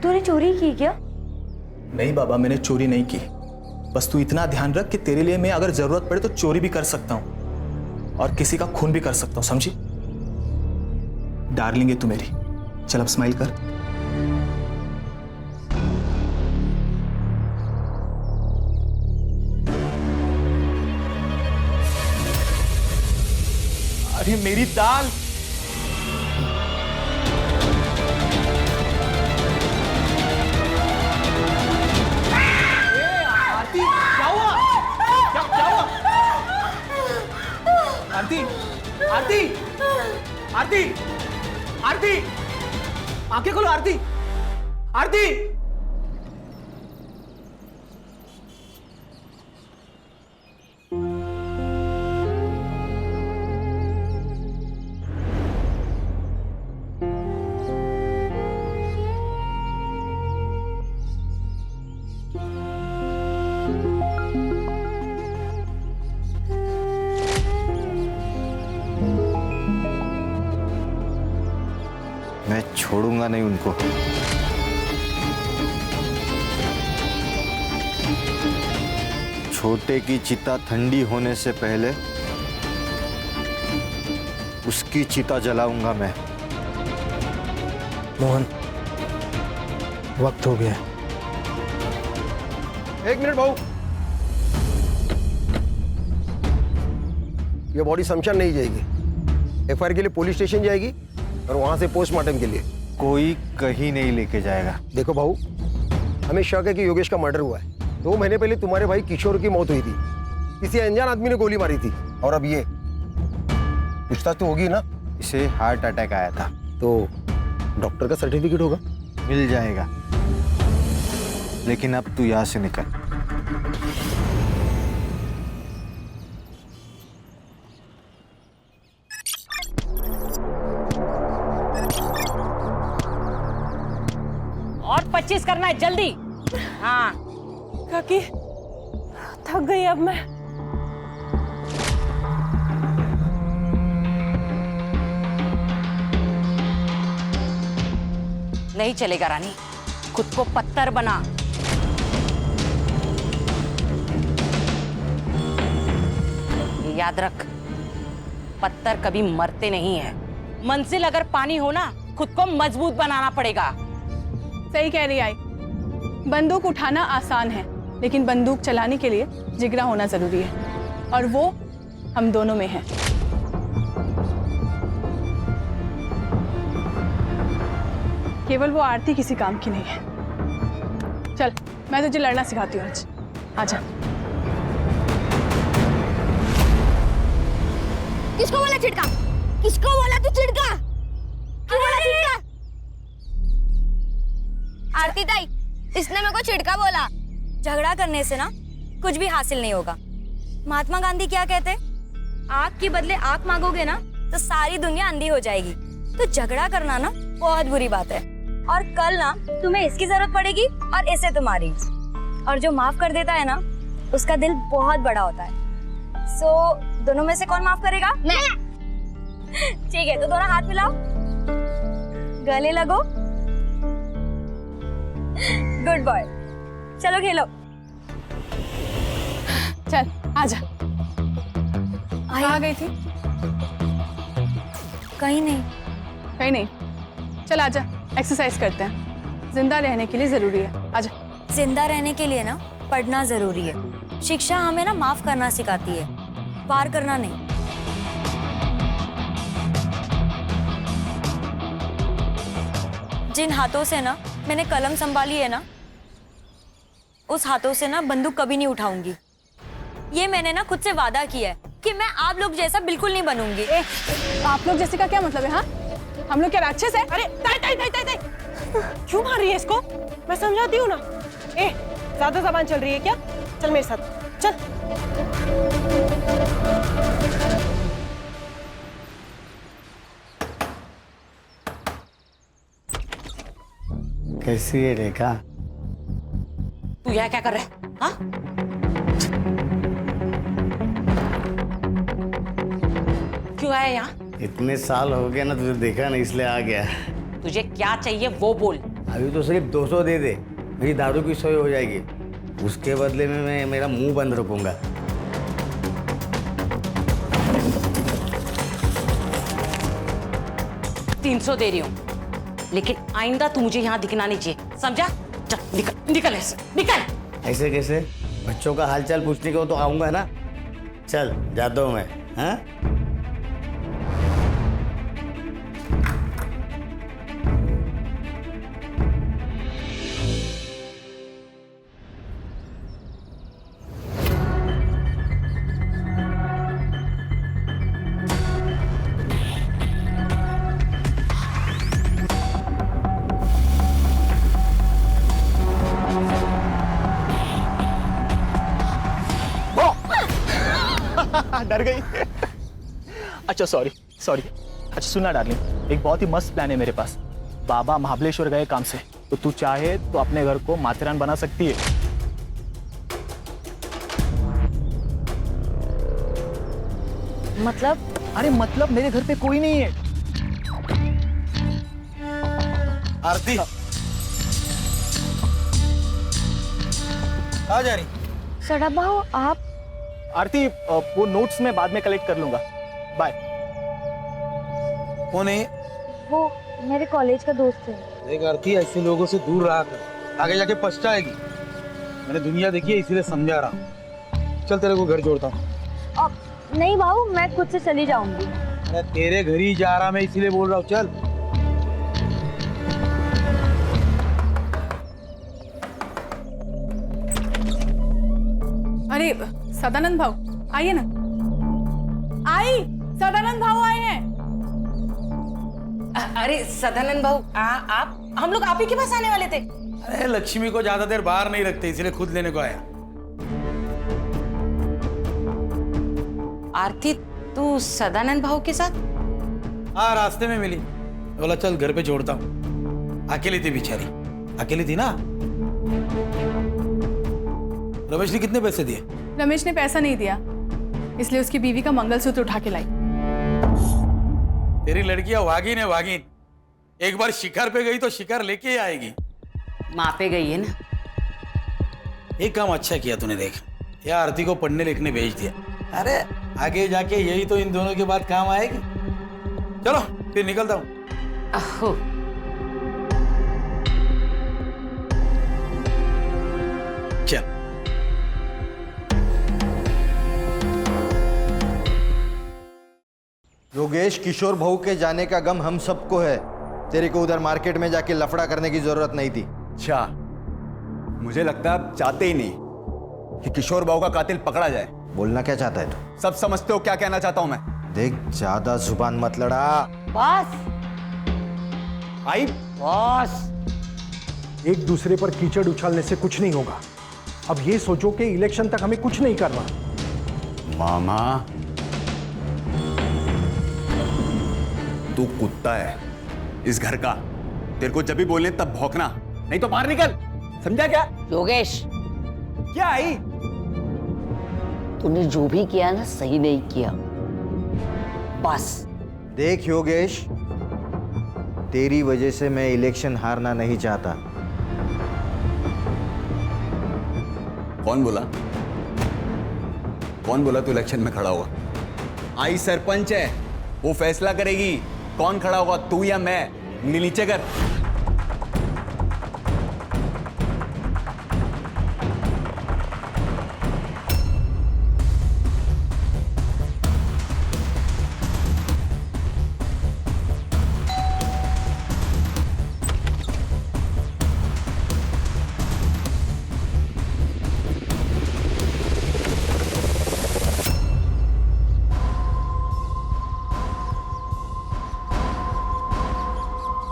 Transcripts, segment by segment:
तूने चोरी की क्या? नहीं बाबा, मैंने चोरी नहीं की। बस तू इतना ध्यान रख कि तेरे लिए मैं अगर जरूरत पड़े तो चोरी भी कर सकता हूं और किसी का खून भी कर सकता हूं, समझी? डार्लिंग है तू मेरी। चल अब स्माइल कर। अरे मेरी दाल। आरती क्या हुआ? क्या हुआ? आरती, आरती, आरती, आरती, आंखें खोलो आरती, आरती। मैं छोड़ूंगा नहीं उनको। छोटे की चिता ठंडी होने से पहले उसकी चिता जलाऊंगा मैं। मोहन, वक्त हो गया। एक मिनट भाऊ, ये बॉडी शमशान नहीं जाएगी। एफआईआर के लिए पुलिस स्टेशन जाएगी और वहां से पोस्टमार्टम के लिए। कोई कहीं नहीं लेके जाएगा। देखो भाऊ, हमें शक है कि योगेश का मर्डर हुआ है। 2 महीने पहले तुम्हारे भाई किशोर की मौत हुई थी, किसी अनजान आदमी ने गोली मारी थी। और अब ये पूछताछ तो होगी ना? इसे हार्ट अटैक आया था। तो डॉक्टर का सर्टिफिकेट होगा? मिल जाएगा, लेकिन अब तू यहां से निकल। और 25 करना है जल्दी। हाँ काकी, थक गई अब मैं। नहीं चलेगा रानी, खुद को पत्थर बना। ये याद रख, पत्थर कभी मरते नहीं है। मंजिल अगर पानी हो ना, खुद को मजबूत बनाना पड़ेगा। सही कह रही आई। बंदूक उठाना आसान है, लेकिन बंदूक चलाने के लिए जिगरा होना जरूरी है, और वो हम दोनों में है। केवल वो आरती किसी काम की नहीं है। चल, मैं तुझे लड़ना सिखाती हूँ आज। आजा। किसको बोला चिड़का? किसको बोला तू चिड़का? क्यों बोला चिड़का? आरती ताई, इसने मेरे को चिड़का बोला। झगड़ा करने से ना कुछ भी हासिल नहीं होगा। महात्मा गांधी क्या कहते? आग के बदले आग मांगोगे ना तो सारी दुनिया अंधी हो जाएगी। तो झगड़ा करना ना बहुत बुरी बात है, और कल ना तुम्हें इसकी जरूरत पड़ेगी और इसे तुम्हारी। और जो माफ कर देता है ना, उसका दिल बहुत बड़ा होता है। सो दोनों में से कौन माफ करेगा? मैं। ठीक है, तो दोनों हाथ मिलाओ, गले लगो। गुड बॉय, चलो खेलो। चल आजा। कहाँ गई थी? कहीं नहीं। कहीं नहीं? चल आजा, एक्सरसाइज करते हैं। जिंदा रहने के लिए जरूरी है। आजा। जिंदा रहने के लिए ना पढ़ना जरूरी है। शिक्षा हमें ना माफ करना सिखाती है, वार करना नहीं। जिन हाथों से ना मैंने कलम संभाली है ना, उस हाथों से ना बंदूक कभी नहीं उठाऊंगी। ये मैंने ना खुद से वादा किया है कि मैं आप लोग जैसा बिल्कुल नहीं बनूंगी। आप लोग जैसे का क्या मतलब है? हाँ, हम लोग क्या राक्षस है? अरे ताई ताई ताई ताई ताई, क्यों मार रही है इसको? मैं समझाती हूँ ना। ज्यादा जबान चल रही है क्या? चल मेरे साथ चल। कैसी है रेखा? तू यहाँ क्या कर रहा है? हाँ? क्यों आया यहाँ? इतने साल हो गए ना तुझे देखा नहीं, इसलिए आ गया। तुझे क्या चाहिए वो बोल। अभी तो सिर्फ 200 दे दे, मेरी दारू की सोई हो जाएगी। उसके बदले में मैं मेरा मुंह बंद रखूंगा। तीन 300 दे रही हूँ, लेकिन आइंदा तू मुझे यहाँ दिखना नहीं चाहिए, समझा? चल निकल, निकल ऐसे, निकल। ऐसे कैसे? बच्चों का हालचाल पूछने को तो आऊंगा ना। चल जाता हूँ मैं। हाँ, डर गई। अच्छा सॉरी सॉरी। अच्छा सुना डार्लिंग, एक बहुत ही मस्त प्लान है मेरे पास। बाबा महाबलेश्वर गए काम से, तो तू चाहे तो अपने घर को माथेरान बना सकती है। मतलब? अरे मतलब मेरे घर पे कोई नहीं है। आरती आ जा रही। सड़ा भाऊ आप? आरती वो नोट्स मैं बाद में कलेक्ट कर लूंगा। बाय। कौन है? वो मेरे कॉलेज का दोस्त है। देख आरती, ऐसे लोगों से दूर रहा कर, आगे जाके पछताएगी। मैंने दुनिया देखी है, इसीलिए समझा रहा हूँ। चल तेरे को घर जोड़ता हूँ। नहीं भाऊ, मैं खुद से चली जाऊंगी। अरे तेरे घर ही जा रहा मैं, इसीलिए बोल रहा हूँ। चल। अरे सदानंद भाऊ आइए ना। आई, सदानंद भाऊ आए हैं। अरे सदानंद भाऊ, आप, हम लोग आप ही के पास आने वाले थे। अरे लक्ष्मी को ज्यादा देर बाहर नहीं रखते, इसलिए खुद लेने को आया। आरती, तू सदानंद भाऊ के साथ? हाँ, रास्ते में मिली, बोला चल घर पे छोड़ता हूँ। अकेली थी बेचारी, अकेली थी ना। रमेश ने कितने पैसे दिए? रमेश ने पैसा नहीं दिया, इसलिए उसकी बीवी का मंगलसूत्र उठा के लाई। तेरी लड़कियां वागिन है, वागिन। एक बार शिकार पे गई तो शिकार लेके ही आएगी। माँ पे गई है ना। एक काम अच्छा किया तूने, देख या आरती को पढ़ने लिखने भेज दिया। अरे आगे जाके यही तो इन दोनों के बाद काम आएगी। चलो फिर निकलता हूँ। अहो, चल। योगेश, किशोर भाऊ के जाने का गम हम सबको है। तेरे को उधर मार्केट में जाके लफड़ा करने की जरूरत नहीं थी। अच्छा, मुझे लगता है आप चाहते ही नहीं कि किशोर बाबू का कातिल पकड़ा जाए। बोलना क्या चाहता है तू? सब समझते हो क्या कहना चाहता हूं मैं? देख, ज्यादा जुबान मत लड़ा। बॉस, आई बॉस। एक दूसरे पर कीचड़ उछालने से कुछ नहीं होगा। अब ये सोचो कि इलेक्शन तक हमें कुछ नहीं करना। मामा, तू कुत्ता है इस घर का। तेरे को जब भी बोलने तब भौंकना, नहीं तो बाहर निकल। समझा क्या? योगेश, क्या आई? तूने जो भी किया ना, सही नहीं किया। बस। देख योगेश, तेरी वजह से मैं इलेक्शन हारना नहीं चाहता। कौन बोला? कौन बोला तू इलेक्शन में खड़ा होगा? आई सरपंच है, वो फैसला करेगी कौन खड़ा होगा, तू या मैं। उंगली नीचे कर।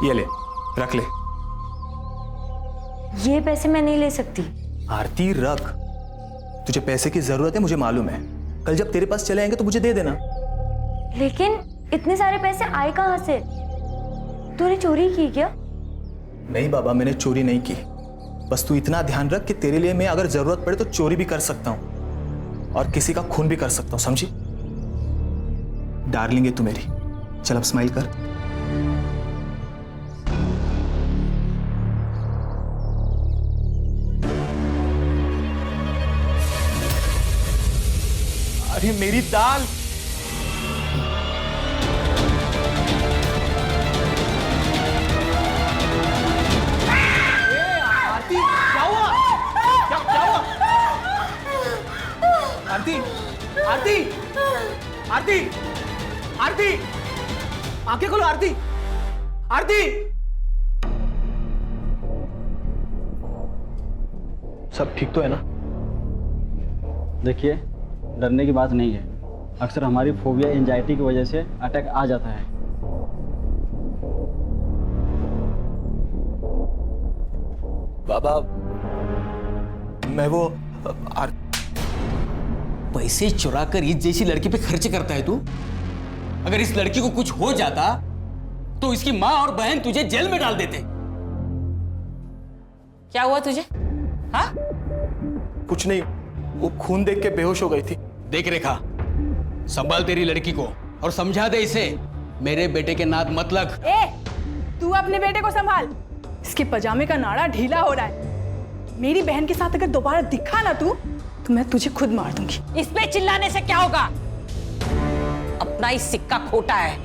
ये ले, रख ले। ये पैसे मैं नहीं ले सकती। आरती रख, तुझे पैसे की जरूरत है, मुझे मालूम है। कल जब तेरे पास चले आएंगे तो मुझे दे देना। लेकिन इतने सारे पैसे आए कहाँ से? तूने चोरी की क्या? नहीं बाबा, मैंने चोरी नहीं की। बस तू इतना ध्यान रख कि तेरे लिए मैं अगर जरूरत पड़े तो चोरी भी कर सकता हूं और किसी का खून भी कर सकता हूं, समझी? डार्लिंग है तू मेरी। चल अब स्माइल कर। अरे मेरी दाल। आरती क्या हुआ? क्या हुआ? आरती आरती आरती आरती आंखें खोलो आरती। आरती सब ठीक तो है ना? देखिए, डरने की बात नहीं है। अक्सर हमारी फोबिया एंजाइटी की वजह से अटैक आ जाता है। बाबा मैं वो पैसे चुरा कर इस जैसी लड़की पे खर्च करता है तू? अगर इस लड़की को कुछ हो जाता तो इसकी माँ और बहन तुझे जेल में डाल देते। क्या हुआ तुझे? हाँ? कुछ नहीं, वो खून देख के बेहोश हो गई थी। देख रेखा, संभाल तेरी लड़की को और समझा दे इसे मेरे बेटे के नाद मत लग। तू अपने बेटे को संभाल। इसके पजामे का नाड़ा ढीला हो रहा है। मेरी बहन के साथ अगर दोबारा दिखा ना तू, तो मैं तुझे खुद मार दूंगी। इस पे चिल्लाने से क्या होगा? अपना ही सिक्का खोटा है।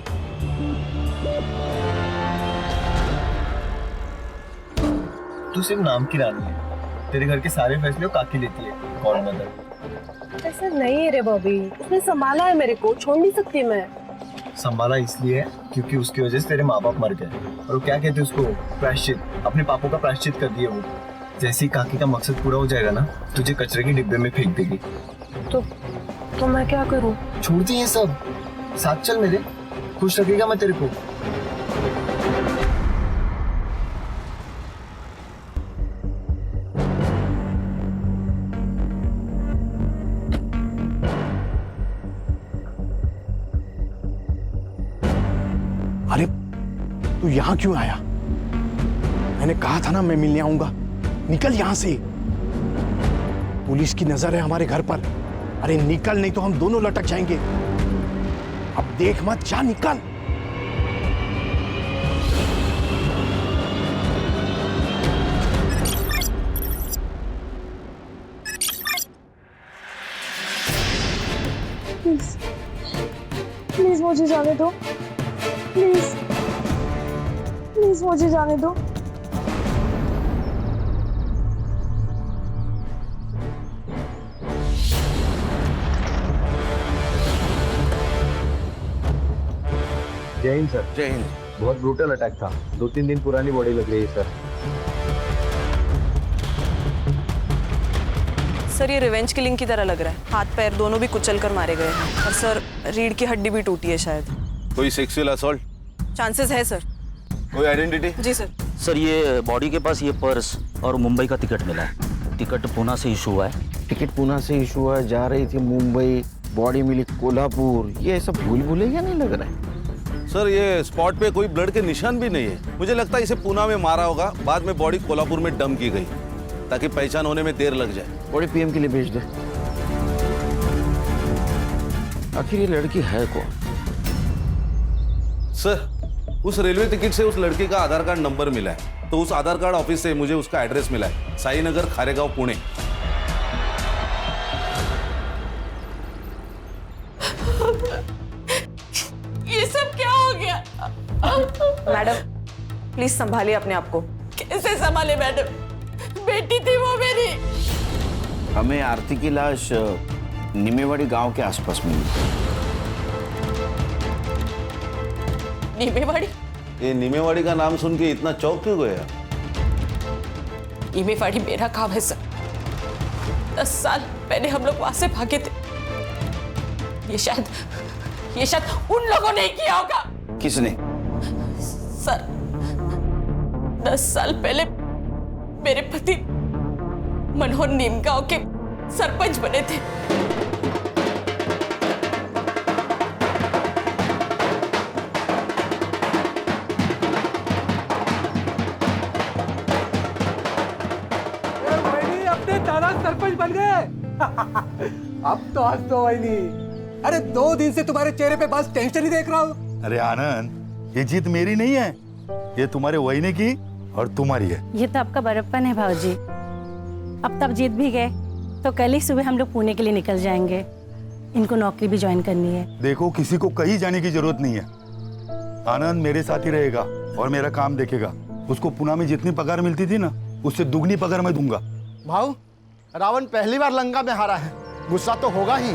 तू सिर्फ नाम की रानी है। तेरे घर के सारे फैसले काकी लेती है। कौन मदर? ऐसा नहीं है रे बॉबी, उसने संभाला है मेरे को, छोड़ नहीं सकती मैं। संभाला इसलिए है क्योंकि उसकी वजह से तेरे माँ बाप मर गए। और वो क्या कहते हैं उसको, प्रायश्चित। अपने पापों का प्रायश्चित कर दिए वो। जैसे ही काकी का मकसद पूरा हो जाएगा ना, तुझे कचरे के डिब्बे में फेंक देगी। तो मैं क्या करूं? छोड़ दी ये सब, साथ चल मेरे, खुश रखेगा मैं तेरे को। अरे तू यहां क्यों आया? मैंने कहा था ना मैं मिलने आऊंगा। निकल यहां से। पुलिस की नजर है हमारे घर पर। अरे निकल, नहीं तो हम दोनों लटक जाएंगे। अब देख मत, जा निकल। प्लीज प्लीज मुझे जाने दो। प्लीज प्लीज मुझे जाने दो। जय हिंद सर। जय हिंद। बहुत ब्रूटल अटैक था। 2-3 दिन पुरानी बॉडी लग रही है सर। सर ये रिवेंज किलिंग की तरह लग रहा है। हाथ पैर दोनों भी कुचल कर मारे गए हैं और सर रीढ़ की हड्डी भी टूटी है शायद। कोई सेक्सुअल असॉल्ट? चांसेस है सर। कोई आइडेंटिटी? जी सर। सर ये बॉडी के पास ये पर्स और मुंबई का टिकट मिला है। टिकट पूना से इशू हुआ है। टिकट पूना से इशू हुआ, जा रही थी मुंबई, बॉडी मिली कोल्हापुर। ये सब भूल भुलैया नहीं लग रहा है सर। ये स्पॉट पे कोई ब्लड के निशान भी नहीं है। मुझे लगता है इसे पूना में मारा होगा, बाद में बॉडी कोल्हापुर में डंप की गई ताकि पहचान होने में देर लग जाए। बॉडी पीएम के लिए भेज दे। आखिर ये लड़की है कौन? सर उस रेलवे टिकट से उस लड़के का आधार कार्ड नंबर मिला है, तो उस आधार कार्ड ऑफिस से मुझे उसका एड्रेस मिला है, साई नगर, खारेगांव, पुणे। ये सब क्या हो गया? मैडम प्लीज संभालिए अपने आप को। कैसे संभाले मैडम? बेटी थी वो मेरी। हमें आरती की लाश निमेवाड़ी गांव के आसपास मिली। नीमेवाड़ी? ये नीमेवाड़ी का नाम सुन के इतना चौंक क्यों गया? नीमेवाड़ी मेरा काम है सर। 10 साल पहले हम लोग वहां से भागे थे। ये शायद उन लोगों ने किया होगा। किसने? सर 10 साल पहले मेरे पति मनोहर नीमगांव के सरपंच बने थे। अपने दादा सरपंच बन गए। अब तो हंस दो वहीनी। अरे 2 दिन से तुम्हारे चेहरे पे बस टेंशन ही देख रहा हूँ। अरे आनंद, ये जीत मेरी नहीं है, ये तुम्हारे वहीने की और तुम्हारी है। ये तो आपका बड़प्पन है भाऊजी। अब तब जीत भी गए तो कल ही सुबह हम लोग पुणे के लिए निकल जाएंगे। इनको नौकरी भी ज्वाइन करनी है। देखो, किसी को कहीं जाने की जरूरत नहीं है। आनंद मेरे साथ ही रहेगा और मेरा काम देखेगा। उसको पुणे में जितनी पगार मिलती थी ना, उससे दुगनी पगार मैं दूंगा। भाऊ, रावण पहली बार लंका में हारा है, गुस्सा तो होगा ही।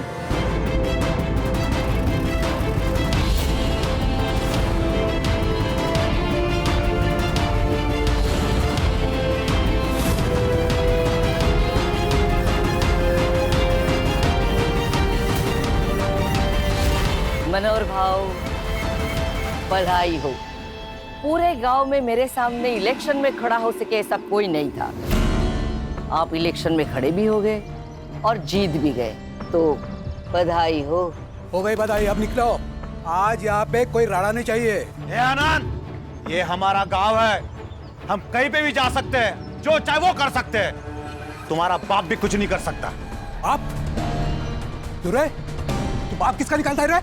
मनोहर भाव, बधाई हो। पूरे गांव में मेरे सामने इलेक्शन में खड़ा हो सके ऐसा कोई नहीं था। आप इलेक्शन में खड़े भी हो गए और जीत भी गए, तो बधाई हो गई बधाई। अब निकलो, आज यहाँ पे कोई राड़ा नहीं चाहिए। ए आनंद, ये हमारा गांव है, हम कहीं पे भी जा सकते हैं, जो चाहे वो कर सकते हैं। तुम्हारा बाप भी कुछ नहीं कर सकता। आप दुरे, तू बाप किसका निकालता है रे?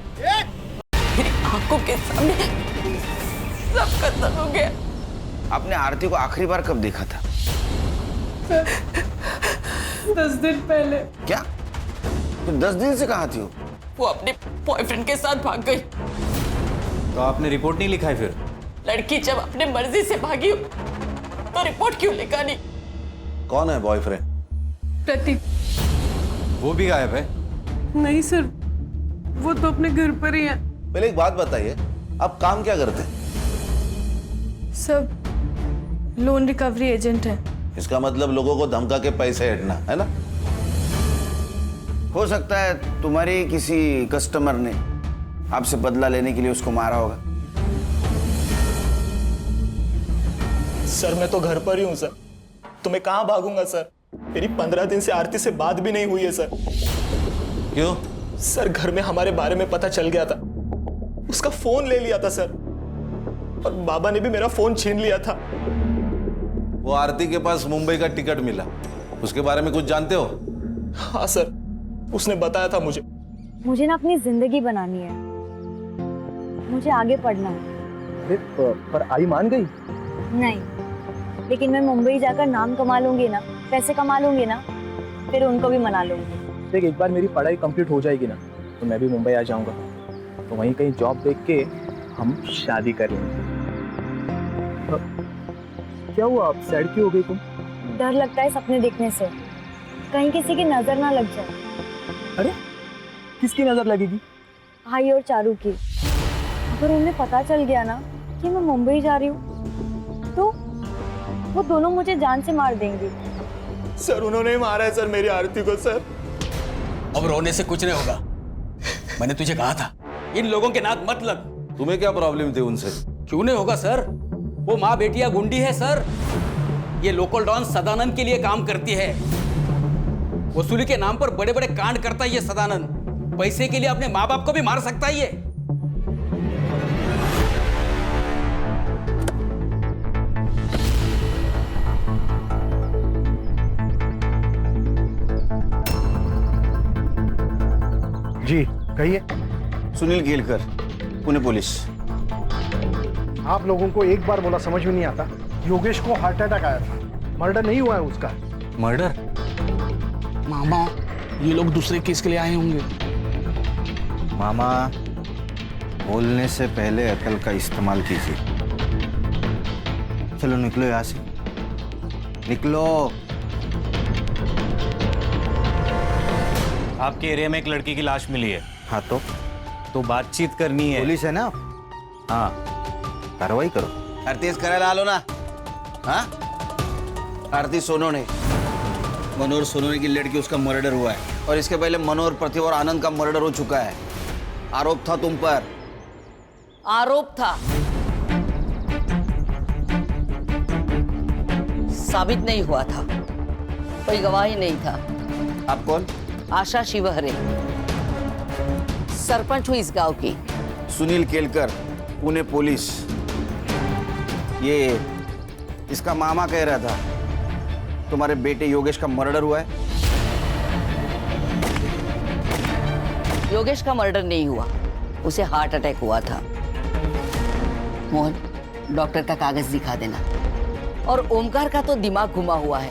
मेरी आंखों के सामने सब खत्म हो गया। आपने आरती को आखिरी बार कब देखा था? 10 दिन पहले। क्या? तो 10 दिन से कहाँ थी वो? वो अपने बॉयफ्रेंड के साथ भाग गई। तो आपने रिपोर्ट नहीं लिखा है फिर? लड़की जब अपने मर्जी से भागी हो तो रिपोर्ट क्यों लिखा नहीं? कौन है बॉयफ्रेंड? प्रतीक। वो भी गायब है? नहीं सर, वो तो अपने घर पर ही है। पहले एक बात बताइए, आप काम क्या करते हैं? सब लोन रिकवरी एजेंट है। इसका मतलब लोगों को धमका के पैसे हटना है ना? हो सकता है तुम्हारी किसी कस्टमर ने आपसे बदला लेने के लिए उसको मारा होगा। सर मैं तो घर पर ही हूँ सर, तो मैं कहाँ भागूंगा सर? मेरी 15 दिन से आरती से बात भी नहीं हुई है सर। क्यों? सर घर में हमारे बारे में पता चल गया था, उसका फोन ले लिया था सर, और बाबा ने भी मेरा फोन छीन लिया था। वो आरती के पास मुंबई का टिकट मिला, उसके बारे में कुछ जानते हो? हाँ सर, उसने बताया था मुझे। मुझे ना अपनी जिंदगी बनानी है, मुझे आगे पढ़ना है। पर आई मान गई? नहीं, लेकिन मैं मुंबई जाकर नाम कमा लूंगी ना, पैसे कमा लूंगी ना, फिर उनको भी मना लूंगी। देख, एक बार मेरी पढ़ाई कंप्लीट हो जाएगी ना, तो मैं भी मुंबई आ जाऊंगा, तो वहीं कहीं जॉब देख के हम शादी कर लेंगे। क्या हुआ, आप सैड क्यों हो गई तुम? डर लगता है सपने देखने से, कहीं किसी की नजर ना लग जाए। अरे किसकी नजर लगेगी? भाई और चारू की। अगर उन्हें पता चल गया ना कि मैं मुंबई जा रही हूँ, तो वो दोनों मुझे जान से मार देंगे। सर उन्होंने मारा है सर मेरी आरती को सर। अब रोने से कुछ नहीं होगा, मैंने तुझे कहा था इन लोगों के नाक मत लग। तुम्हें क्या प्रॉब्लम थी उनसे? क्यों नहीं होगा सर, वो माँ बेटिया गुंडी है सर। ये लोकल डॉन सदानंद के लिए काम करती है, वसूली के नाम पर बड़े बड़े कांड करता है ये सदानंद। पैसे के लिए अपने माँ बाप को भी मार सकता है ये। जी कहिए। सुनील केलकर, पुणे पुलिस। आप लोगों को एक बार बोला समझ में नहीं आता? योगेश को हार्ट अटैक आया था, मर्डर नहीं हुआ है उसका। मर्डर? मामा, ये लोग दूसरे केस के लिए आए होंगे। मामा, बोलने से पहले अकल का इस्तेमाल कीजिए। चलो निकलो यहाँ से, निकलो। आपके एरिया में एक लड़की की लाश मिली है। हाँ तो बातचीत करनी है। पुलिस है ना? हाँ, कार्रवाई करो। आरती करा ला लो ना। हाँ, आरती सोनोने, मनोहर सोनोने की लड़की, उसका मर्डर हुआ है। और इसके पहले मनोहर, प्रतिभा और आनंद का मर्डर हो चुका है। आरोप था तुम पर। आरोप था, साबित नहीं हुआ था, कोई गवाही नहीं था। आप कौन? आशा शिवहरे, सरपंच हूँ इस गांव की। सुनील केलकर, पुणे पुलिस। ये इसका मामा कह रहा था तुम्हारे बेटे योगेश का मर्डर हुआ है। योगेश का मर्डर नहीं हुआ, उसे हार्ट अटैक हुआ था। मोहन, डॉक्टर का कागज दिखा देना। और ओमकार का तो दिमाग घुमा हुआ है,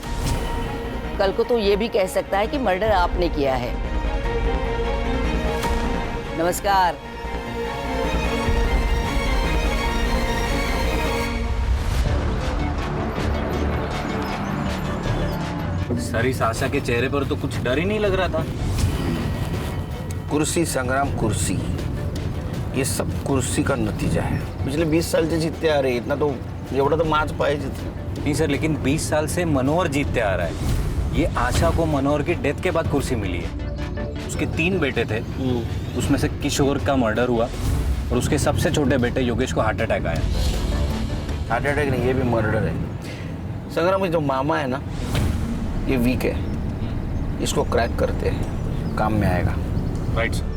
कल को तो ये भी कह सकता है कि मर्डर आपने किया है। नमस्कार। सर इस आशा के चेहरे पर तो कुछ डर ही नहीं लग रहा था। कुर्सी संग्राम, कुर्सी, ये सब कुर्सी का नतीजा है। पिछले 20 साल से जीतते आ रहे, इतना तो एवढा तो माच पाहिजे। नहीं सर, लेकिन 20 साल से मनोहर जीतते आ रहा है। ये आशा को मनोहर की डेथ के बाद कुर्सी मिली है। उसके 3 बेटे थे, उसमें से किशोर का मर्डर हुआ और उसके सबसे छोटे बेटे योगेश को हार्ट अटैक आया। हार्ट अटैक नहीं, ये भी मर्डर है। संग्राम, जो मामा है ना, ये वीक है, इसको क्रैक करते हैं, काम में आएगा। Right sir.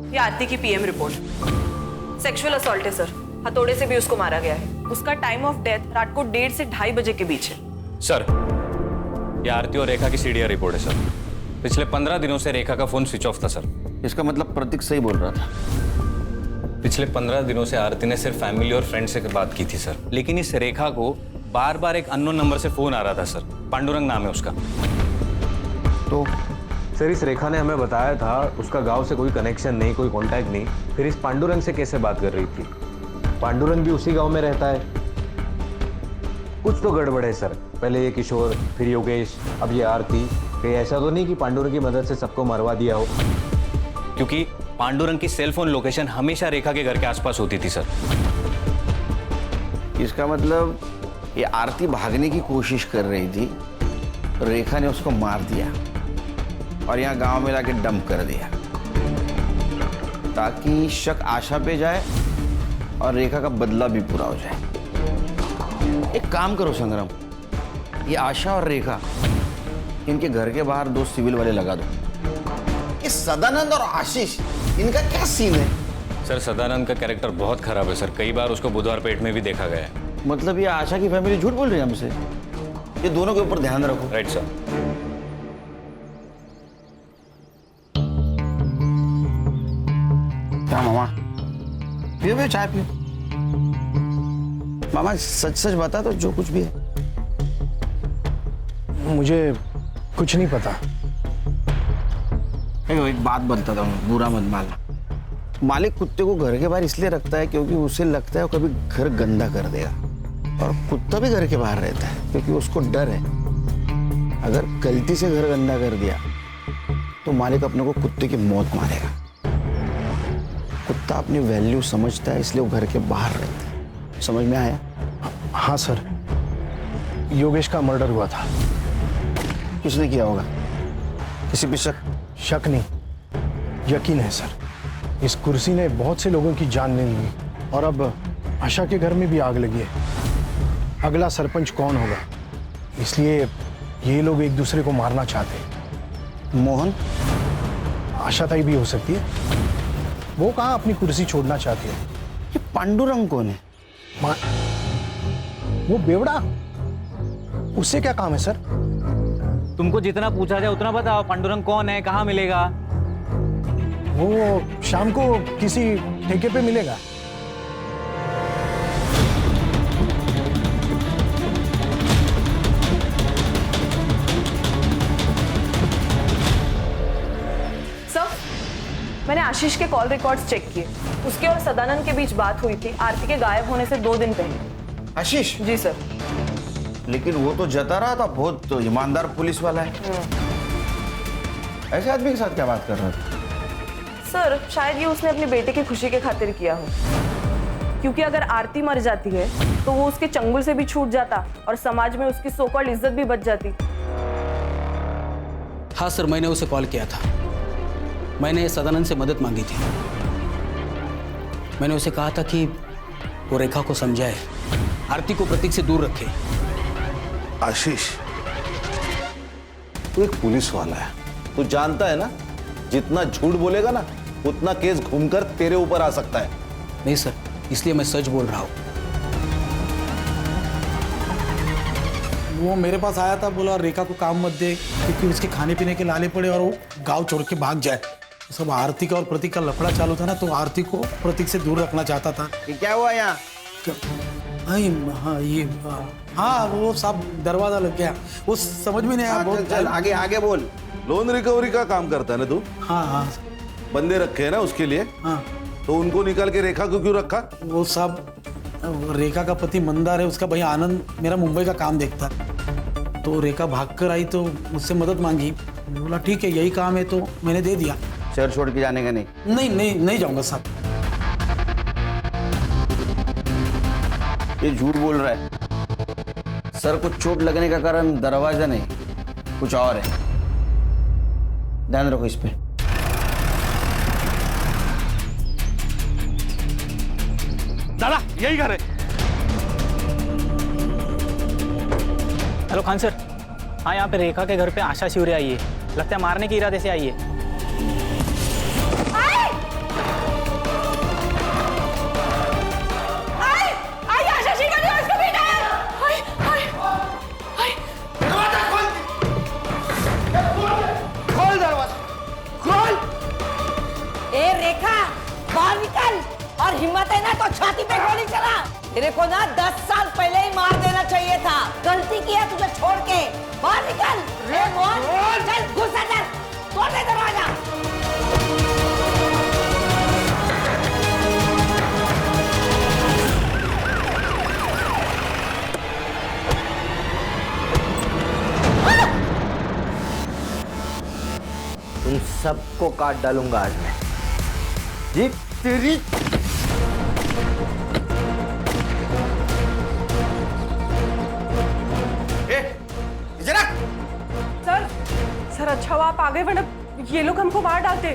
ये आरती की पीएम रिपोर्ट। सेक्सुअल असॉल्ट है सर, हथौड़े से भी उसको मारा गया है। उसका टाइम ऑफ डेथ रात को 1:30 से 2:30 बजे के बीच है। सर, ये आरती और रेखा की सीडीआर रिपोर्ट है सर। पिछले 15 दिनों से रेखा का फोन स्विच ऑफ था सर। इसका मतलब प्रतीक सही बोल रहा था। पिछले 15 दिनों से आरती ने सिर्फ फैमिली और फ्रेंड से बात की थी सर, लेकिन इस रेखा को बार बार एक अननोन नंबर से फोन आ रहा था सर। पांडुरंग नाम है उसका। तो सर इस रेखा ने हमें बताया था उसका गांव से कोई कनेक्शन नहीं, कोई कांटेक्ट नहीं। फिर इस पांडुरंग से कैसे बात कर रही थी? पांडुरंग भी उसी गांव में रहता है। कुछ तो गड़बड़ है सर। पहले ये किशोर, फिर योगेश, अब ये आरती। कहीं ऐसा तो नहीं कि पांडुरंग की मदद से सबको मरवा दिया हो? क्योंकि पांडुरंग की सेल फोन लोकेशन हमेशा रेखा के घर के आसपास होती थी सर। इसका मतलब ये आरती भागने की कोशिश कर रही थी, रेखा ने उसको मार दिया और यहाँ गांव में लाके डंप कर दिया ताकि शक आशा पे जाए और रेखा का बदला भी पूरा हो जाए। एक काम करो संग्राम, ये आशा और रेखा, इनके घर के बाहर 2 सिविल वाले लगा दो। ये सदानंद और आशीष, इनका क्या सीन है? सर सदानंद का कैरेक्टर बहुत खराब है सर। कई बार उसको बुधवार पेट में भी देखा गया है। मतलब ये आशा की फैमिली झूठ बोल रही है हमसे? ये दोनों के ऊपर ध्यान रखो। Right sir. क्या मामा, पियो चाय पियो। मामा सच सच बता तो, जो कुछ भी है। मुझे कुछ नहीं पता। एक बात बताता हूँ, बुरा मत मानना। मालिक कुत्ते को घर के बाहर इसलिए रखता है क्योंकि उसे लगता है वो कभी घर गंदा कर देगा, और कुत्ता भी घर के बाहर रहता है क्योंकि उसको डर है अगर गलती से घर गंदा कर दिया तो मालिक अपने को कुत्ते की मौत मारेगा। कुत्ता अपनी वैल्यू समझता है, इसलिए वो घर के बाहर रहता है। समझ में आया? हाँ सर, योगेश का मर्डर हुआ था। किसने किया होगा? किसी पे शक? शक नहीं, यकीन है सर। इस कुर्सी ने बहुत से लोगों की जान ले ली और अब आशा के घर में भी आग लगी है। अगला सरपंच कौन होगा, इसलिए ये लोग एक दूसरे को मारना चाहते हैं। मोहन? आशा ताई भी हो सकती है। वो कहाँ अपनी कुर्सी छोड़ना चाहती है। ये पांडुरंग कौन है? वो बेवड़ा, उससे क्या काम है सर? तुमको जितना पूछा जाए उतना बताओ। पांडुरंग कौन है, कहाँ मिलेगा? वो शाम को किसी ठेके पे मिलेगा। सर, मैंने आशीष के कॉल रिकॉर्ड्स चेक किए। उसके और सदानंद के बीच बात हुई थी आरती के गायब होने से 2 दिन पहले। आशीष? जी सर। लेकिन वो तो जता रहा था, बहुत तो ईमानदार पुलिस वाला है। ऐसे आदमी के साथ क्या बात कर रहा था? सर, शायद ये उसने अपने बेटे की खुशी के खातिर किया हो, क्योंकि अगर आरती मर जाती है तो वो उसके चंगुल से भी छूट जाता और समाज में उसकी सो कॉल्ड इज्जत भी बच जाती। हाँ सर, मैंने उसे कॉल किया था। मैंने सदानंद से मदद मांगी थी। मैंने उसे कहा था कि वो रेखा को समझाए, आरती को प्रतीक से दूर रखे। आशीष, तू एक पुलिस वाला है, तू जानता है ना, जितना झूठ बोलेगा ना उतना केस घूमकर तेरे ऊपर आ सकता है। नहीं सर, इसलिए मैं सच बोल रहा हूँ। वो मेरे पास आया था, बोला रेखा को काम मत दे क्योंकि उसके खाने पीने के लाले पड़े और वो गांव छोड़ के भाग जाए। सब आरती का और प्रतीक का लफड़ा चालू था ना, तो आरती को प्रतीक से दूर रखना चाहता था। ये क्या हुआ यहाँ? हाँ वो साहब दरवाजा लग गया, वो समझ में नहीं आया। बहुत चल आगे आगे बोल। लोन रिकवरी का काम करता है ना तू? हाँ हाँ बंदे रखे हैं ना उसके लिए? हाँ। तो उनको निकाल के रेखा को क्यों रखा? वो साहब रेखा का पति मंदार है, उसका भाई आनंद मेरा मुंबई का काम देखता है। तो रेखा भागकर आई तो मुझसे मदद मांगी, बोला ठीक है यही काम है, तो मैंने दे दिया। शहर छोड़ के जाने का नहीं? नहीं जाऊंगा साहब। ये झूठ बोल रहा है। सर को चोट लगने का कारण दरवाजा नहीं, कुछ और है। ध्यान रखो इस पे। दादा यही घर है। हेलो खान सर, हाँ यहाँ पे रेखा के घर पे आशा शिवरे आई है, लगता है मारने के इरादे से आई है। और हिम्मत है ना तो छाती पे गोली चला। तेरे को ना 10 साल पहले ही मार देना चाहिए था। गलती किया तुझे छोड़ के। बाहर निकल। रे मोहन, चल घुस अंदर, तोड़ दे दरवाजा। तुम सबको काट डालूंगा आज मैं। जी तेरी सर अच्छा हुआ आप आ गए, वरना ये लोग हमको मार डालते।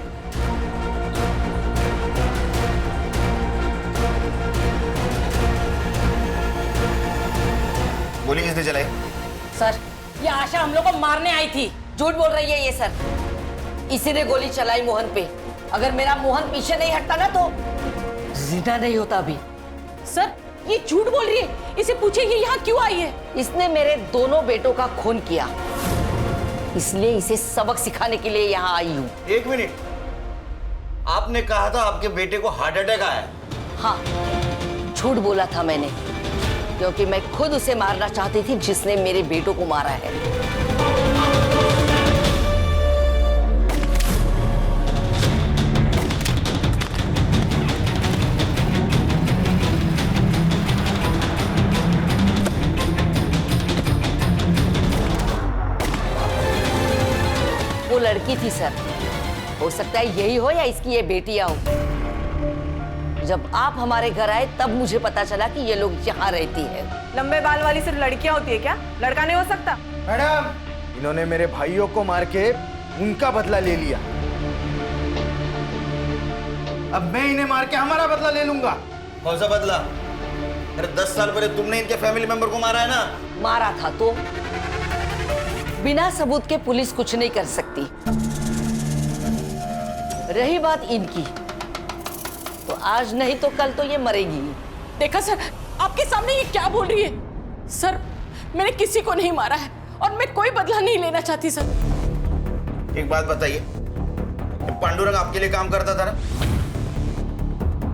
गोली किसने चलाई? सर ये आशा हम लोग को मारने आई थी। झूठ बोल रही है ये सर। इसी ने गोली चलाई मोहन पे। अगर मेरा मोहन पीछे नहीं हटता ना तो जिंदा नहीं होता अभी। सर ये झूठ बोल रही है, इसे पूछिए ये यहाँ क्यों आई है। इसने मेरे दोनों बेटों का खून किया, इसलिए इसे सबक सिखाने के लिए यहाँ आई हूँ। एक मिनट, आपने कहा था आपके बेटे को हार्ट अटैक आया? हाँ झूठ बोला था मैंने, क्योंकि मैं खुद उसे मारना चाहती थी जिसने मेरे बेटों को मारा है। वो लड़की थी सर, हो सकता है यही हो या इसकी ये बेटियां हो। जब आप हमारे घर आए तब मुझे पता चला कि ये लोग यहाँ रहती है। लंबे बाल वाली सिर्फ लड़कियां होती है क्या? लड़का नहीं हो सकता? मैडम, इन्होंने मेरे भाइयों को मार के उनका बदला ले लिया, अब मैं इन्हें मार के हमारा बदला ले लूंगा। कौन सा बदला? अरे 10 साल पहले तुमने इनके फैमिली मेंबर को मारा है ना? मारा था तो बिना सबूत के पुलिस कुछ नहीं कर सकती। रही बात इनकी, तो आज नहीं तो कल तो ये मरेगी। देखा सर, आपके सामने ये क्या बोल रही है। सर मैंने किसी को नहीं मारा है और मैं कोई बदला नहीं लेना चाहती सर। एक बात बताइए, पांडुरंग आपके लिए काम करता था ना?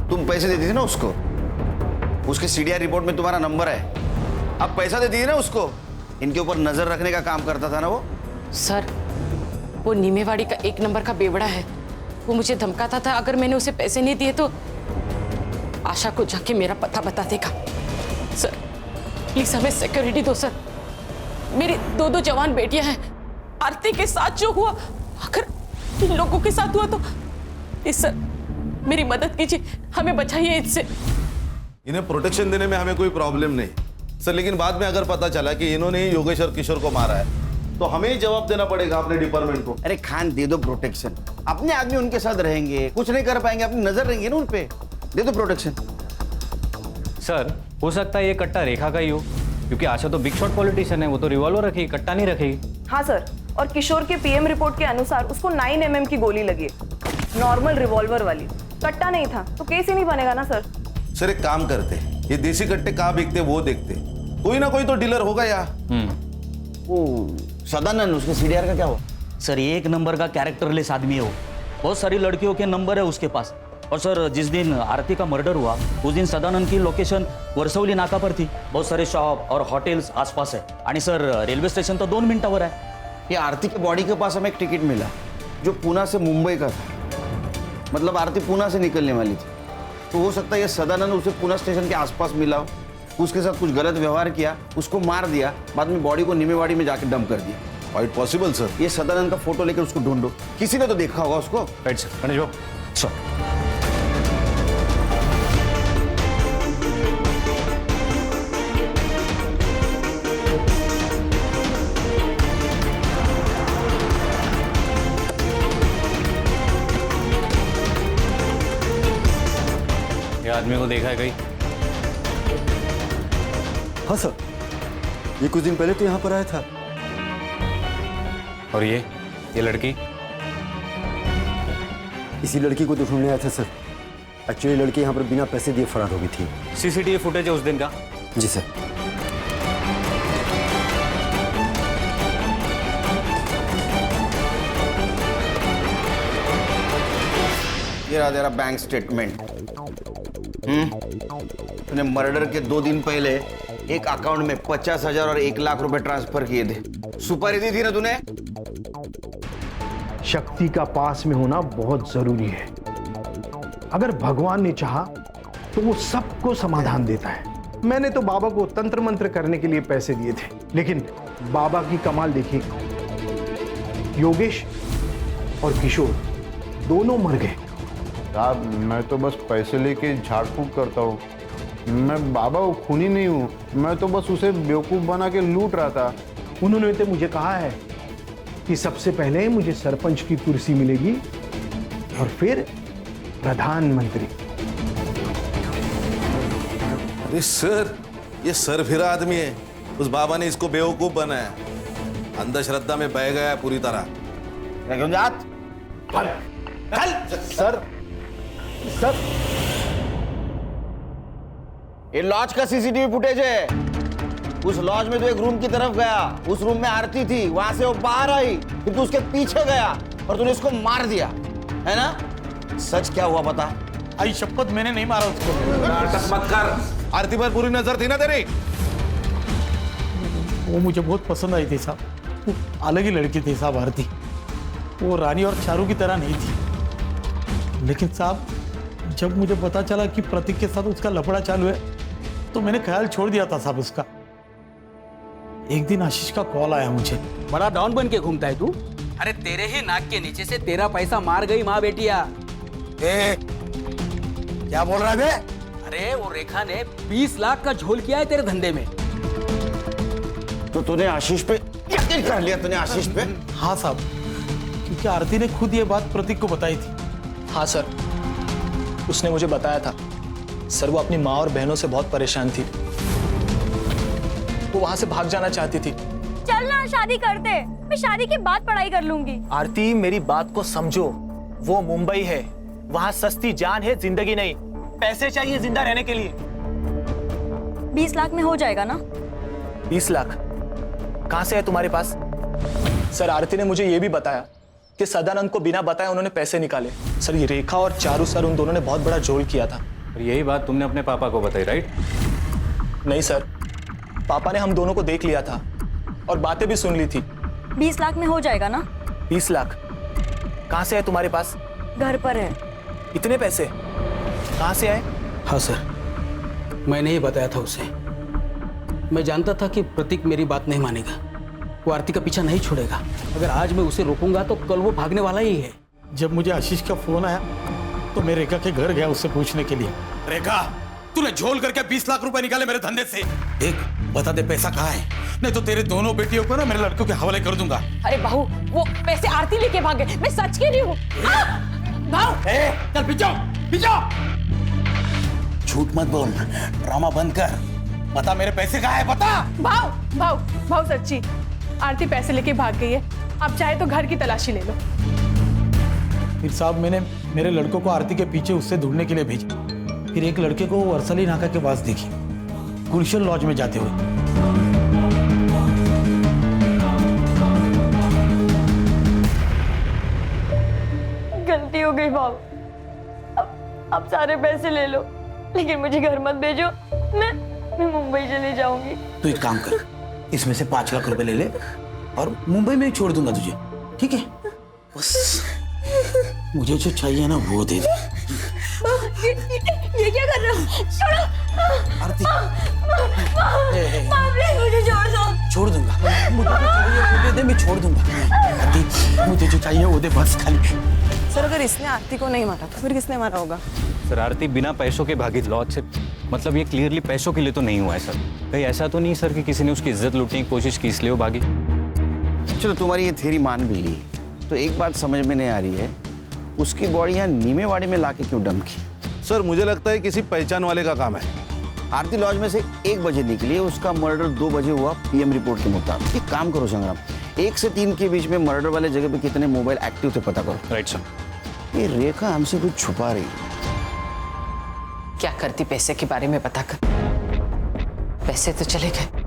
तुम पैसे देती थी ना उसको, उसके सीडीआर रिपोर्ट में तुम्हारा नंबर है। अब पैसा देती थी ना उसको, इनके ऊपर नजर रखने का काम करता था ना वो? सर वो नीमेवाड़ी का 1 नंबर का बेवड़ा है, वो मुझे धमकाता था अगर मैंने उसे पैसे नहीं दिए तो आशा को जाके मेरा पता बता देगा। सर प्लीज हमें सिक्योरिटी दो सर, मेरी 2 जवान बेटियां हैं। आरती के साथ जो हुआ अगर इन लोगों के साथ हुआ तो प्लीज सर मेरी मदद कीजिए, हमें बचाइए इससे। इन्हें प्रोटेक्शन देने में हमें कोई प्रॉब्लम नहीं सर, लेकिन बाद में अगर पता चला कि इन्होंने ही योगेश और किशोर को मारा है तो हमें ही जवाब देना पड़ेगा अपने डिपार्टमेंट को। अरे खान दे दो प्रोटेक्शन, अपने आदमी उनके साथ रहेंगे, कुछ नहीं कर पाएंगे, अपनी नजर रहेंगे ना उन पे, दे दो प्रोटेक्शन। सर हो सकता है ये कट्टा रेखा का ही हो, क्योंकि आशा तो बिग शॉट पॉलिटिशियन है, वो तो रिवॉल्वर रखेगी, कट्टा नहीं रखेगी। हाँ सर, और किशोर के पीएम रिपोर्ट के अनुसार उसको 9 mm की गोली लगी है, नॉर्मल रिवॉल्वर वाली, कट्टा नहीं था, तो केस ही नहीं बनेगा ना सर। सर एक काम करते, ये देसी कट्टे कहाँ बिकते वो देखते, कोई ना कोई तो डीलर होगा यहाँ। वो सदानंद, उसके सीडीआर का क्या हुआ? सर 1 नंबर का कैरेक्टरलेस आदमी है वो, बहुत सारी लड़कियों के नंबर है उसके पास। और सर जिस दिन आरती का मर्डर हुआ उस दिन सदानंद की लोकेशन वर्सवली नाका पर थी। बहुत सारे शॉप और होटल्स आसपास है। आणि सर रेल्वे स्टेशन तो 2 मिनिटावर आहे। ये आरती के बॉडी के पास हमें एक टिकट मिला जो पूना से मुंबई का था। मतलब आरती पूना से निकलने वाली थी। तो हो सकता है ये सदानंद उसे पूना स्टेशन के आसपास मिला हो, उसके साथ कुछ गलत व्यवहार किया, उसको मार दिया, बाद में बॉडी को निमेवाड़ी में जाके डंप कर दिया। Quite possible sir. ये सदानंद का फोटो लेकर उसको ढूंढो, किसी ने तो देखा होगा उसको। Right sir. Ganesh Babu sir ये आदमी को देखा है कहीं? हाँ सर, ये कुछ दिन पहले तो यहाँ पर आया था। और ये लड़की? इसी लड़की को तो ढूंढने आया था सर। एक्चुअली लड़की यहाँ पर बिना पैसे दिए फरार हो गई थी। सीसीटीवी फुटेज है उस दिन का? जी सर। ये रहा तेरा बैंक स्टेटमेंट। तूने मर्डर के 2 दिन पहले एक अकाउंट में 50,000 और 1 लाख रुपए ट्रांसफर किए थे। सुपारी दी थी ना तूने? शक्ति का पास में होना बहुत जरूरी है। अगर भगवान ने चाहा तो वो सबको समाधान देता है। मैंने तो बाबा को तंत्र मंत्र करने के लिए पैसे दिए थे, लेकिन बाबा की कमाल देखिए, योगेश और किशोर दोनों मर गए। साहब मैं तो बस पैसे लेके झाड़ फूक करता हूँ। मैं बाबा वो खूनी नहीं हूँ, मैं तो बस उसे बेवकूफ बना के लूट रहा था। उन्होंने तो मुझे कहा है कि सबसे पहले मुझे सरपंच की कुर्सी मिलेगी और फिर प्रधानमंत्री। अरे सर, ये सरफिरा आदमी है। उस बाबा ने इसको बेवकूफ बनाया, अंधश्रद्धा में बह गया पूरी तरह। क्यों जात? सर सर ये लॉज का सीसीटीवी फुटेज है। उस लॉज में तो एक रूम की तरफ गया, उस रूम में आरती थी, वहां से वो बाहर आई, फिर तू उसके पीछे गया और तूने उसको मार दिया, है ना? सच क्या हुआ बता? आई शपथ, मैंने नहीं मारा उसको। नाटक मत कर। आरती पर पूरी नजर थी ना तेरी? वो मुझे बहुत पसंद आई थी साहब, वो अलग ही लड़की थी साहब आरती। वो रानी और चारू की तरह नहीं थी। लेकिन साहब जब मुझे पता चला कि प्रतीक के साथ उसका लफड़ा चालू है तो मैंने ख्याल छोड़ दिया था साहब उसका। एक दिन आशीष का कॉल आया मुझे। बड़ा डॉन बन के घूमता है तू? अरे तेरे ही नाक के नीचे से तेरा पैसा मार गई माँ बेटिया। क्या बोल रहा है बे? अरे वो रेखा ने 20 लाख का झोल किया है तेरे धंधे में। तो तूने आशीष पे यकीन कर लिया? तूने आशीष पे? हाँ साहब, क्योंकि आरती ने खुद ये बात प्रतीक को बताई थी। हाँ सर, उसने मुझे बताया था। सर वो अपनी माँ और बहनों से बहुत परेशान थी, वो वहां से भाग जाना चाहती थी। चल ना शादी करते, मैं शादी के बाद पढ़ाई कर लूंगी। आरती मेरी बात को समझो, वो मुंबई है, वहां सस्ती जान है, जिंदगी नहीं। पैसे चाहिए जिंदा रहने के लिए। 20 लाख में हो जाएगा ना? 20 लाख कहां से है तुम्हारे पास? सर आरती ने मुझे यह भी बताया कि सदानंद को बिना बताए उन्होंने पैसे निकाले। सर ये रेखा और चारू सर, उन दोनों ने बहुत बड़ा झोल किया था। और यही बात तुमने अपने पापा को बताई, राइट? नहीं सर, पापा ने हम दोनों को देख लिया था और बातें भी सुन ली थी। 20 लाख में हो जाएगा ना? 20 लाख कहां से है तुम्हारे पास? घर पर है। इतने पैसे कहां से आए? हाँ सर, मैंने ही बताया था उसे। मैं जानता था कि प्रतीक मेरी बात नहीं मानेगा, वो आरती का पीछा नहीं छोड़ेगा। अगर आज मैं उसे रोकूंगा तो कल वो भागने वाला ही है। जब मुझे आशीष का फोन आया तो मैं रेखा के घर गया उससे पूछने के लिए। रेखा, तूने झोल करके 20 लाख रुपए निकाले मेरे धंधे से। एक बता दे पैसा कहाँ है, नहीं तो तेरे दोनों बेटियों को ना मेरे लड़कों के हवाले कर दूंगा। अरे बहू, वो पैसे आरती लेके भागे, मैं सच कह रही हूँ। चल पीछो पीछो। झूठ मत बोल, ड्रामा बंद कर। बता मेरे पैसे कहाँ है, बता। भाव सच्ची, आरती पैसे लेके भाग गई है। आप चाहे तो घर की तलाशी ले लो। फिर साहब मैंने मेरे लड़कों को आरती के पीछे उससे ढूंढने के लिए भेजा। फिर एक लड़के को वर्सली नाका के पास देखी, गुलशन लॉज में जाते हुए। गलती गलती हो गई भाव। अब सारे पैसे ले लो, लेकिन मुझे घर मत भेजो। मैं मुंबई चली जाऊंगी। तू एक काम कर, इसमें से 5 लाख रुपए ले ले और मुंबई में ही छोड़ दूंगा तुझे, ठीक है? बस मुझे जो चाहिए ना वो दे दे। ये क्या कर रहे हो? छोड़ो। आरती, प्लीज मुझे छोड़ दो। छोड़ दूंगा, मुझे जो चाहिए वो दे दे, मैं छोड़ दूंगा। आरती, मुझे जो चाहिए वो दे बस खाली। सर अगर इसने आरती को नहीं मारा तो फिर किसने मारा होगा? सर आरती बिना पैसों के भागी लॉज से, मतलब ये क्लियरली पैसों के लिए तो नहीं हुआ है सर। कहीं ऐसा तो नहीं सर कि किसी ने उसकी इज्जत लूटने की कोशिश की इसलिए वो भागी? चलो तुम्हारी ये थ्योरी मान भी ली, तो एक बात समझ में नहीं आ रही है, उसकी बॉडी यहाँ नीमेवाड़ी में लाके क्यों डंप की? सर मुझे लगता है किसी पहचान वाले का काम है। आरती लॉज में से 1 बजे निकली, उसका मर्डर 2 बजे हुआ पीएम रिपोर्ट के मुताबिक। एक काम करो संग्राम, 1 से 3 के बीच में मर्डर वाले जगह पे कितने मोबाइल एक्टिव थे पता करो। Right sir. ये रेखा हमसे कुछ छुपा रही है। क्या करती पैसे के बारे में पता कर। पैसे तो चले गए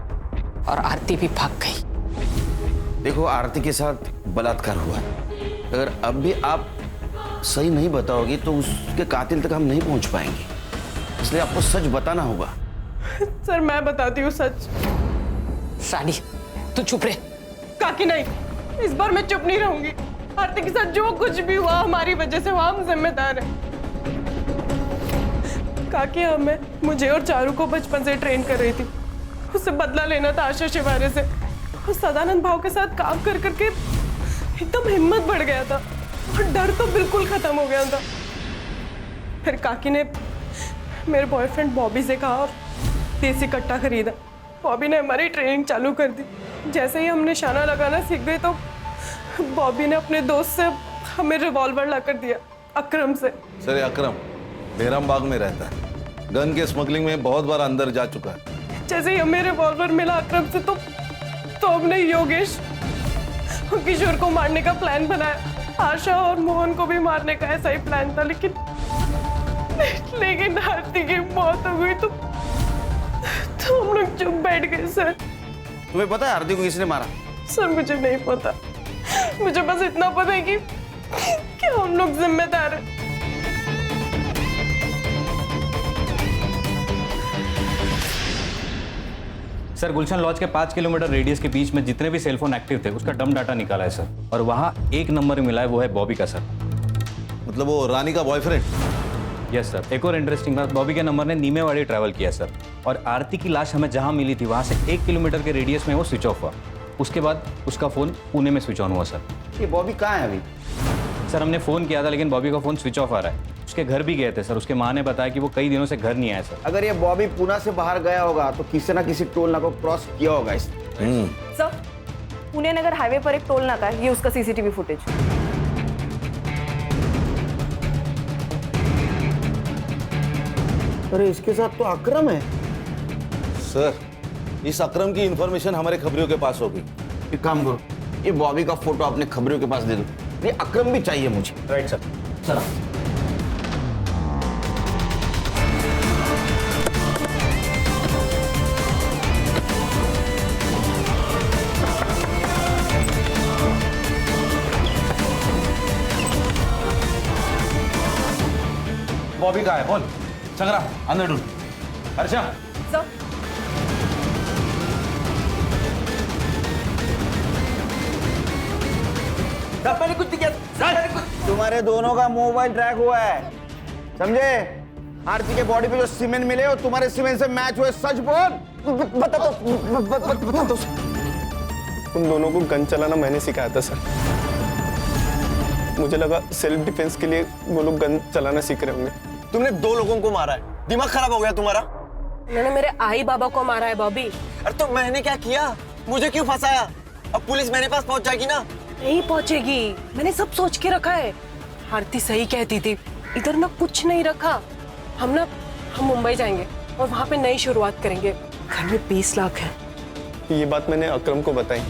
और आरती भी भाग गई। देखो आरती के साथ बलात्कार हुआ, अगर अब भी आप सही नहीं बताओगी तो उसके कातिल तक हम नहीं पहुंच पाएंगे, इसलिए आपको सच बताना होगा। सर मैं बताती हूँ सच। रानी तू चुप रहे। काकी नहीं, इस बार मैं चुप नहीं रहूंगी। आरती के साथ जो कुछ भी हुआ हमारी वजह से हुआ, हम जिम्मेदार हैं। काकी हमें, मुझे और चारू को बचपन से ट्रेन कर रही थी, उससे बदला लेना था आशा शिवारे से। उस सदानंद भाव के साथ काम कर करके एकदम हिम्मत बढ़ गया था और डर तो बिल्कुल खत्म हो गया था। फिर काकी ने मेरे बॉयफ्रेंड बॉबी से कहा और देसी कट्टा खरीदा। बॉबी ने हमारी ट्रेनिंग चालू कर दी। जैसे ही हम निशाना लगाना सीख गए तो बॉबी ने अपने दोस्त से हमें रिवॉल्वर ला कर दिया, अकरम से। सर अकरम बेरम बाग में रहता है, गन के स्मगलिंग में बहुत बार अंदर जा चुका है। जैसे ही हमें रिवॉल्वर मिला अकरम से तो हमने योगेश और किशोर को मारने का प्लान बनाया। आशा और मोहन को भी मारने का ऐसा ही प्लान था, लेकिन आरती की मौत हो गई तो हम लोग चुप बैठ गए। सर तुम्हें पता है आरती को किसने मारा? सर मुझे नहीं पता, मुझे बस इतना पता है कि हम लोग जिम्मेदार हैं। सर गुलशन लॉज के 5 किलोमीटर रेडियस के बीच में जितने भी सेलफोन एक्टिव थे उसका डम डाटा निकाला है सर, और वहाँ 1 नंबर मिला है, वो है बॉबी का सर। मतलब वो रानी का बॉयफ्रेंड? Yes sir. एक और इंटरेस्टिंग बात, बॉबी के नंबर ने नीमेवाड़ी ट्रैवल किया सर, और आरती की लाश हमें जहाँ मिली थी वहाँ से 1 किलोमीटर के रेडियस में वो स्विच ऑफ हुआ। उसके बाद उसका फोन पुणे में स्विच ऑन हुआ सर। ये बॉबी कहाँ है अभी? सर हमने फ़ोन किया था लेकिन बॉबी का फ़ोन स्विच ऑफ आ रहा है। उसके घर भी गए थे सर, उसके माँ ने बताया कि वो कई दिनों से घर नहीं आया सर। अगर ये बॉबी पुणे से बाहर गया होगा तो किसी ना किसी टोल नाका को क्रॉस किया होगा इस। सर पुणे नगर हाईवे पर एक टोल नाका है, ये उसका सीसीटीवी फुटेज। अरे इसके साथ तो अकरम है। सर इस अकरम की इंफॉर्मेशन हमारे खबरियों के पास होगी। एक काम करो, ये बॉबी का फोटो अपने खबरियों के पास दे दो। ये अकरम भी चाहिए मुझे। Right sir. चलो बॉबी कहाँ है बोल। संग्राम अंदर ढूंढ। अर्चा मैंने कुछ नहीं किया। तुम्हारे दोनों का मोबाइल ट्रैक हुआ है, समझे? आरती के बॉडी पे जो सीमेंट मिले और तुम्हारे सीमेंट से मैच हुए, सच बोल। बता दो। उन दोनों को गन चलाना मैंने सिखाया था सर। मुझे लगा सेल्फ डिफेंस के लिए वो लोग गन चलाना सीख रहे होंगे। तुमने 2 लोगों को मारा है, दिमाग खराब हो गया तुम्हारा? मैंने मेरे आई बाबा को मारा है बॉबी। अरे तो मैंने क्या किया? मुझे क्यों फंसाया? अब पुलिस मेरे पास पहुंच जाएगी ना? नहीं पहुंचेगी, मैंने सब सोच के रखा है। आरती सही कहती थी, इधर ना कुछ नहीं रखा। हम मुंबई जाएंगे और वहाँ पे नई शुरुआत करेंगे। घर में 20 लाख है। ये बात मैंने अकरम को बताई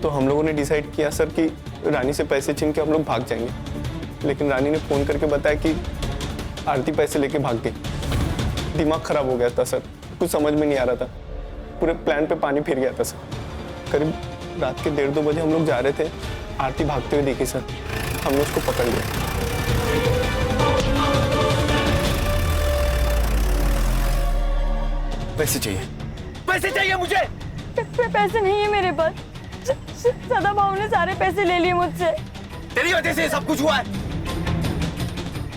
तो हम लोगों ने डिसाइड किया सर कि रानी से पैसे छीन के हम लोग भाग जाएंगे, लेकिन रानी ने फोन करके बताया कि आरती पैसे लेके भाग गई। दिमाग खराब हो गया था सर, कुछ समझ में नहीं आ रहा था, पूरे प्लान पे पानी फिर गया था सर। करीब रात के 1:30-2 बजे हम लोग जा रहे थे, आरती भागते हुए दिखी सर, हमने उसको पकड़ लिया। पैसे चाहिए, पैसे चाहिए मुझे। पैसे नहीं है मेरे पास। सदा भाव ने सारे पैसे ले लिए मुझसे। तेरी वजह से ये सब कुछ हुआ है।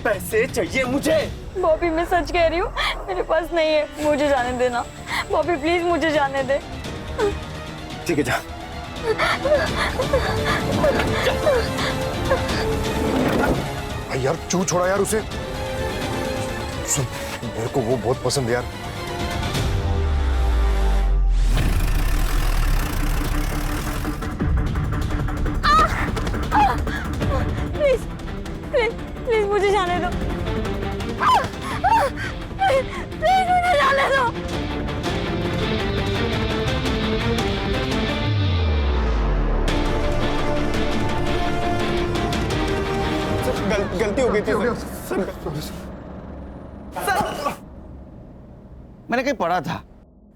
पैसे चाहिए मुझे। बॉबी मैं सच कह रही हूँ, मेरे पास नहीं है, मुझे जाने देना। बॉबी प्लीज मुझे जाने दे। ठीक है, जा। भाई यार क्यों छोड़ा यार उसे? सुन, मेरे को वो बहुत पसंद है यार। प्लीज प्लीज प्लीज मुझे जाने दो। प्लीज मुझे जाने दो। गलती हो गई थी मैंने कहीं पढ़ा था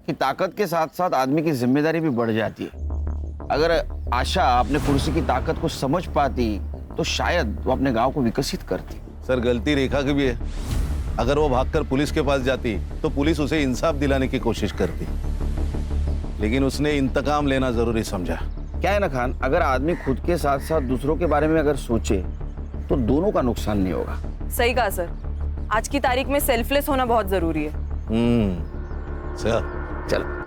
कि ताकत के साथ साथ आदमी की जिम्मेदारी भी बढ़ जाती है। अगर आशा अपने कुर्सी की ताकत को समझ पाती तो शायद वो अपने गांव को विकसित करती। सर गलती रेखा की भी है। अगर वो भागकर पुलिस के पास जाती तो पुलिस उसे इंसाफ दिलाने की कोशिश करती, लेकिन उसने इंतकाम लेना जरूरी समझा। क्या है ना खान, अगर आदमी खुद के साथ साथ दूसरों के बारे में अगर सोचे तो दोनों का नुकसान नहीं होगा। सही कहा सर, आज की तारीख में सेल्फलेस होना बहुत जरूरी है। सर चलो।